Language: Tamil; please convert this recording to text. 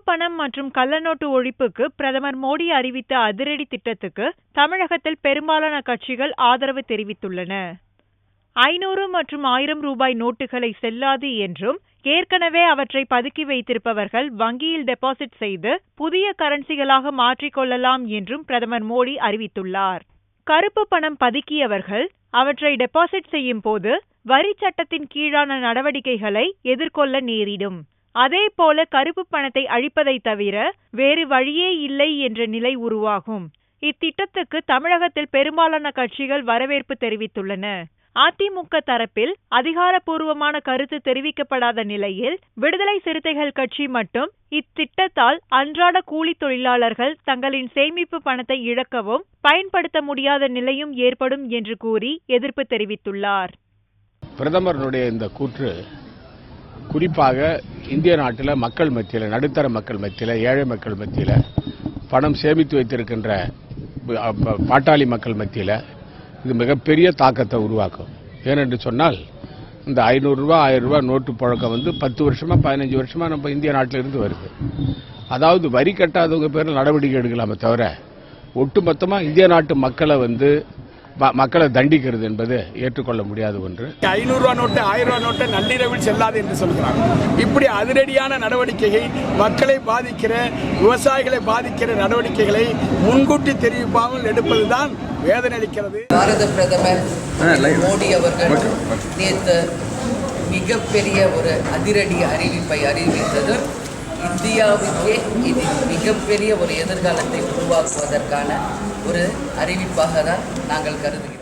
பணம் மற்றும் கள்ளநோட்டு ஒழிப்புக்கு பிரதமர் மோடி அறிவித்த அதிரடி திட்டத்துக்கு தமிழகத்தில் பெரும்பாலான கட்சிகள் ஆதரவு தெரிவித்துள்ளன. 500 மற்றும் 1000 ரூபாய் நோட்டுகளை செல்லாது என்றும் ஏற்கனவே அவற்றை பதுக்கி வைத்திருப்பவர்கள் வங்கியில் டெபாசிட் செய்து புதிய கரன்சிகளாக மாற்றிக்கொள்ளலாம் என்றும் பிரதமர் மோடி அறிவித்துள்ளார். கருப்பு பணம் பதுக்கியவர்கள் அவற்றை டெபாசிட் செய்யும் போது வரி சட்டத்தின் கீழான நடவடிக்கைகளை எதிர்கொள்ள நேரிடும். அதேபோல கருப்பு பணத்தை அழிப்பதை தவிர வேறு வழியே இல்லை என்ற நிலை உருவாகும். இத்திட்டத்துக்கு தமிழகத்தில் பெரும்பாலான கட்சிகள் வரவேற்பு தெரிவித்துள்ளன. அதிமுக தரப்பில் அதிகாரப்பூர்வமான கருத்து தெரிவிக்கப்படாத நிலையில் விடுதலை சிறுத்தைகள் கட்சி மட்டும் இத்திட்டத்தால் அன்றாட கூலி தொழிலாளர்கள் தங்களின் சேமிப்பு பணத்தை இழக்கவும் பயன்படுத்த முடியாத நிலையும் ஏற்படும் என்று கூறி எதிர்ப்பு தெரிவித்துள்ளார். பிரதமருடைய இந்த கூற்று குறிப்பாக இந்திய நாட்டில் மக்கள் மத்தியில், நடுத்தர மக்கள் மத்தியில், ஏழை மக்கள் மத்தியில், பணம் சேமித்து வைத்திருக்கின்ற பாட்டாளி மக்கள் மத்தியில் இது மிகப்பெரிய தாக்கத்தை உருவாக்கும். ஏனென்று சொன்னால் இந்த 500 ரூபா 1000 ரூபா நோட்டு பழக்கம் 10 வருஷமா 15 வருஷமா நம்ம இந்திய நாட்டில் இருந்து வருது. அதாவது வரி கட்டாதவங்க பேரில் நடவடிக்கை எடுக்கலாமே தவிர ஒட்டுமொத்தமாக இந்திய நாட்டு மக்களை தண்டிக்கிறது என்பது ஏற்றுக்கொள்ள முடியாத ஒன்று. 500 ரூபா நோட்டு 1000 ரூபா நோட்டு நள்ளிரவில் செல்லாது என்று சொல்கிறாங்க. இப்படி அதிரடியான நடவடிக்கைகள் மக்களை பாதிக்கிற, விவசாயிகளை பாதிக்கிற நடவடிக்கைகளை முன்கூட்டி தெரிவிக்காமல் எடுப்பதுதான் வேதனை அளிக்கிறது. பாரத பிரதமர் மோடி அவர்கள் நேற்று மிகப்பெரிய ஒரு அதிரடி அறிவிப்பை அறிவித்தது இந்தியாவுக்கே இது மிகப்பெரிய ஒரு எதிர்காலத்தை உருவாக்குவதற்கான ஒரு அறிவிப்பாக தான் நாங்கள் கருதுகிறோம்.